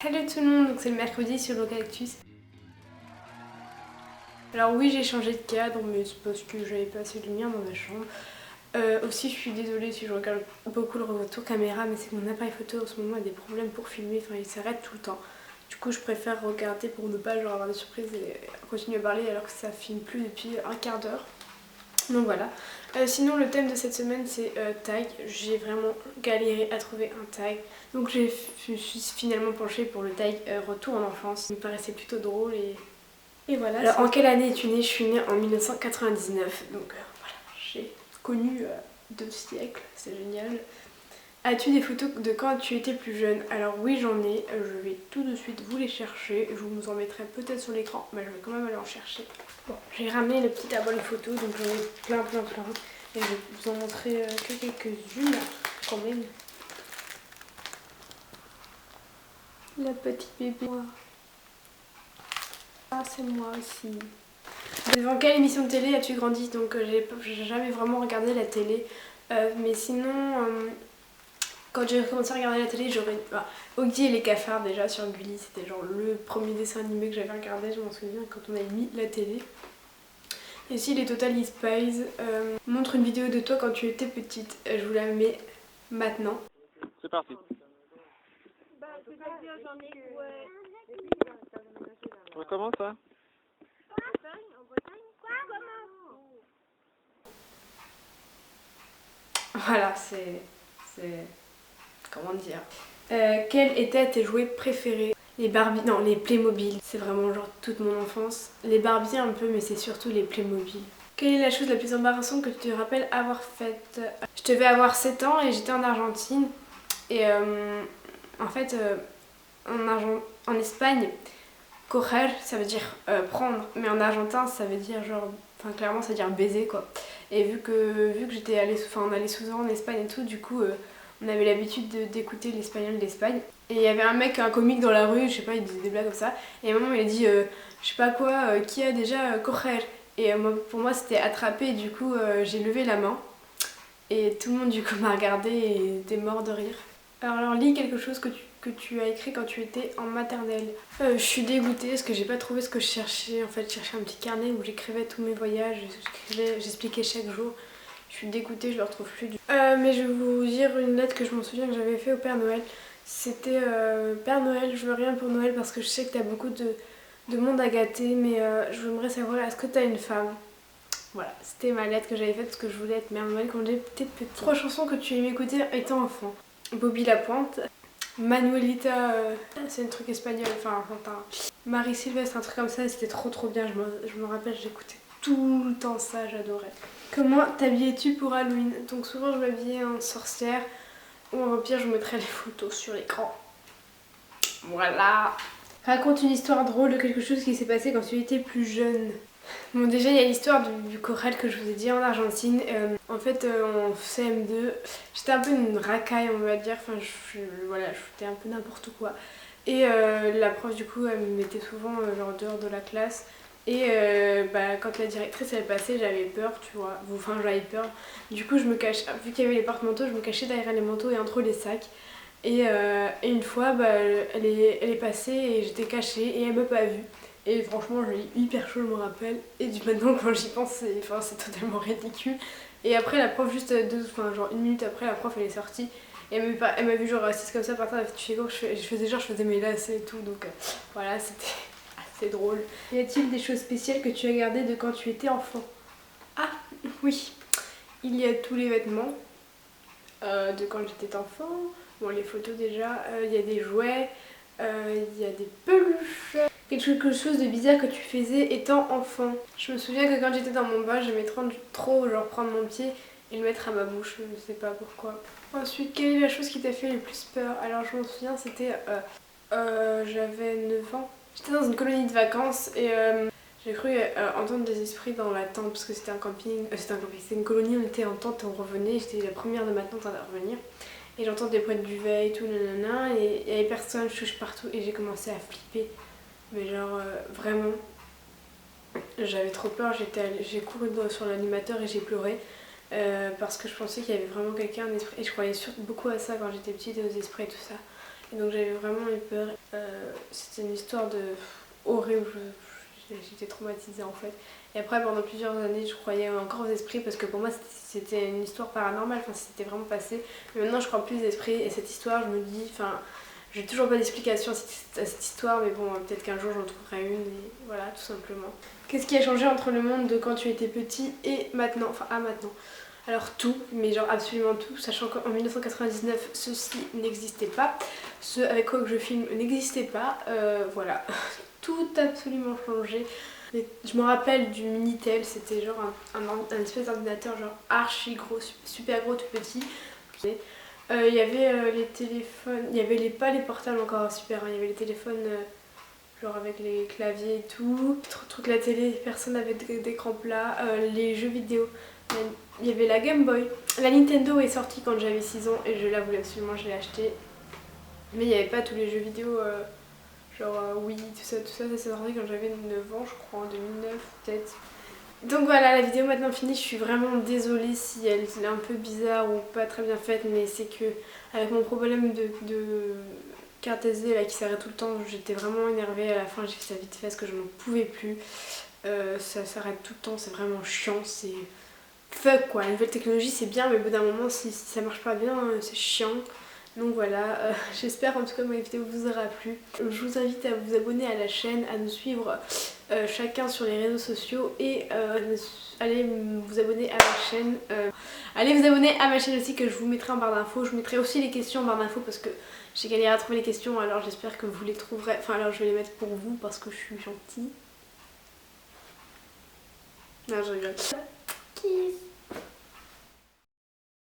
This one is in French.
Hello tout le monde, donc c'est le mercredi sur Locactus. Alors oui, j'ai changé de cadre, mais c'est parce que j'avais pas assez de lumière dans ma chambre. Aussi, je suis désolée si je regarde beaucoup le retour caméra, mais c'est que mon appareil photo en ce moment a des problèmes pour filmer, enfin il s'arrête tout le temps. Du coup, je préfère regarder pour ne pas genre, avoir des surprises et continuer à parler alors que ça filme plus depuis un quart d'heure. Donc voilà. Sinon le thème de cette semaine c'est tag. J'ai vraiment galéré à trouver un tag. Donc je me suis finalement penchée pour le tag retour en enfance. Il me paraissait plutôt drôle et voilà. Alors en quelle année es-tu née? Je suis née en 1999. Donc voilà, j'ai connu 2 siècles, c'est génial. As-tu des photos de quand tu étais plus jeune? Alors oui j'en ai, je vais tout de suite vous les chercher, je vous en mettrai peut-être sur l'écran, mais je vais quand même aller en chercher. Bon, j'ai ramené le petit album photo, donc j'en ai plein, et je vais vous en montrer que quelques-unes quand même. La petite bébé. Ah c'est moi aussi. Devant quelle émission de télé as-tu grandi? Donc j'ai jamais vraiment regardé la télé, mais sinon... Quand j'ai commencé à regarder la télé, j'aurais... Oggy et les cafards déjà sur Gulli, c'était genre le premier dessin animé que j'avais regardé, je m'en souviens, quand on avait mis la télé. Et aussi les Totally Spies. Montre une vidéo de toi quand tu étais petite, je vous la mets maintenant. C'est parti. On recommence ça? Voilà, c'est... Comment dire, quels étaient tes jouets préférés? Les Barbie, non les Playmobil, c'est vraiment genre toute mon enfance. Les Barbie un peu mais c'est surtout les Playmobil. Quelle est la chose la plus embarrassante que tu te rappelles avoir faite? Je devais avoir 7 ans et j'étais en Argentine et en fait en Espagne, coger ça veut dire prendre, mais en argentin ça veut dire genre, enfin clairement ça veut dire baiser quoi. Et vu que j'étais allée, enfin on allait souvent en Espagne et tout, du coup on avait l'habitude d'écouter l'espagnol d'Espagne. Et il y avait un mec, un comique dans la rue, je sais pas, il disait des blagues comme ça. Et à un moment il a dit, je sais pas quoi, qui a déjà coger? Et pour moi c'était attraper, et du coup j'ai levé la main. Et tout le monde du coup m'a regardé et était mort de rire. Alors lis quelque chose que tu as écrit quand tu étais en maternelle. Je suis dégoûtée parce que j'ai pas trouvé ce que je cherchais. En fait, je cherchais un petit carnet où j'écrivais tous mes voyages, j'expliquais chaque jour. Je suis dégoûtée, je le retrouve plus. Mais je vais vous dire une lettre que je m'en souviens que j'avais fait au Père Noël. C'était Père Noël, je veux rien pour Noël parce que je sais que t'as beaucoup de monde à gâter, mais je voudrais savoir, est-ce que t'as une femme? Voilà, c'était ma lettre que j'avais faite parce que je voulais être Mère Noël quand j'étais petite. 3 chansons que tu aimais écouter étant enfant. Bobby Lapointe, Manuelita, c'est un truc espagnol, enfin Marie Sylvestre, un truc comme ça, c'était trop bien, je me rappelle, j'écoutais tout le temps ça, j'adorais. Comment t'habillais-tu pour Halloween? Donc souvent je m'habillais en sorcière ou en vampire, je vous mettrai les photos sur l'écran. Voilà. Raconte une histoire drôle de quelque chose qui s'est passé quand tu étais plus jeune. Bon déjà il y a l'histoire du choral que je vous ai dit en Argentine. En fait en CM2, j'étais un peu une racaille on va dire, enfin voilà, je foutais un peu n'importe quoi. Et la prof du coup elle me mettait souvent genre dehors de la classe. Et quand la directrice elle passait j'avais peur tu vois, enfin j'avais peur. Du coup je me cache, vu qu'il y avait les porte-manteaux, je me cachais derrière les manteaux et entre les sacs. Et une fois elle est passée et j'étais cachée et elle m'a pas vue. Et franchement, j'ai eu hyper chaud, je me rappelle. Et maintenant, quand j'y pense, c'est totalement ridicule. Et après, la prof, juste genre 1 minute après, la prof elle est sortie. Et elle m'a vu genre assise comme ça par terre, elle m'a fait tu fais quoi? Je faisais genre, je faisais mes lacets et tout. Donc voilà, c'était assez drôle. Y a-t-il des choses spéciales que tu as gardées de quand tu étais enfant? Ah oui, il y a tous les vêtements de quand j'étais enfant. Bon, les photos déjà, il y a des jouets, il y a des peluches. Quelque chose de bizarre que tu faisais étant enfant. Je me souviens que quand j'étais dans mon bain, j'aimais trop genre prendre mon pied et le mettre à ma bouche, je ne sais pas pourquoi. Ensuite, quelle est la chose qui t'a fait le plus peur? Alors je m'en souviens, c'était j'avais 9 ans. J'étais dans une colonie de vacances et j'ai cru entendre des esprits dans la tente parce que c'était un camping, c'était une colonie, on était en tente et on revenait, j'étais la première de ma tante à revenir. Et j'entends des bruits de duvet et tout, nanana, et il y avait personne, je touche partout et j'ai commencé à flipper. Mais genre vraiment, j'avais trop peur, j'ai couru sur l'animateur et j'ai pleuré parce que je pensais qu'il y avait vraiment quelqu'un, un esprit, et je croyais beaucoup à ça quand j'étais petite, aux esprits et tout ça. Et donc j'avais vraiment eu peur. C'était une histoire de horrible, j'étais traumatisée en fait. Et après pendant plusieurs années je croyais encore aux esprits parce que pour moi c'était une histoire paranormale, enfin c'était vraiment passé. Mais maintenant je crois plus aux esprits et cette histoire je me dis, enfin j'ai toujours pas d'explication à cette histoire, mais bon peut-être qu'un jour j'en trouverai une et voilà tout simplement. Qu'est-ce qui a changé entre le monde de quand tu étais petit et maintenant, enfin à maintenant? Alors tout, mais genre absolument tout, sachant qu'en 1999 ceci n'existait pas, ce avec quoi que je filme n'existait pas, voilà, tout a absolument changé. Je me rappelle du Minitel, c'était genre un espèce d'ordinateur genre archi gros, super gros, tout petit. Il y avait les téléphones, il y avait pas les portables encore super, hein, il y avait les téléphones genre avec les claviers et tout. Autre truc, la télé, personne n'avait d'écran plat, les jeux vidéo. Il y avait la Game Boy. La Nintendo est sortie quand j'avais 6 ans et je la voulais absolument, je l'ai achetée. Mais il n'y avait pas tous les jeux vidéo, genre Wii, tout ça, ça s'est sorti quand j'avais 9 ans, je crois, en 2009 peut-être. Donc voilà, la vidéo maintenant finie, je suis vraiment désolée si elle est un peu bizarre ou pas très bien faite, mais c'est que avec mon problème de carte SD là, qui s'arrête tout le temps, j'étais vraiment énervée. À la fin j'ai fait ça vite fait parce que je n'en pouvais plus. Ça s'arrête tout le temps, c'est vraiment chiant, c'est fuck quoi. La nouvelle technologie c'est bien, mais au bout d'un moment si ça marche pas bien, c'est chiant. Donc voilà, j'espère en tout cas que ma vidéo vous aura plu. Je vous invite à vous abonner à la chaîne, à nous suivre chacun sur les réseaux sociaux et allez vous abonner à ma chaîne. Allez vous abonner à ma chaîne aussi que je vous mettrai en barre d'infos. Je mettrai aussi les questions en barre d'infos parce que j'ai galéré à trouver les questions, alors j'espère que vous les trouverez. Enfin alors je vais les mettre pour vous parce que je suis gentille. Non je rigole. Kiss.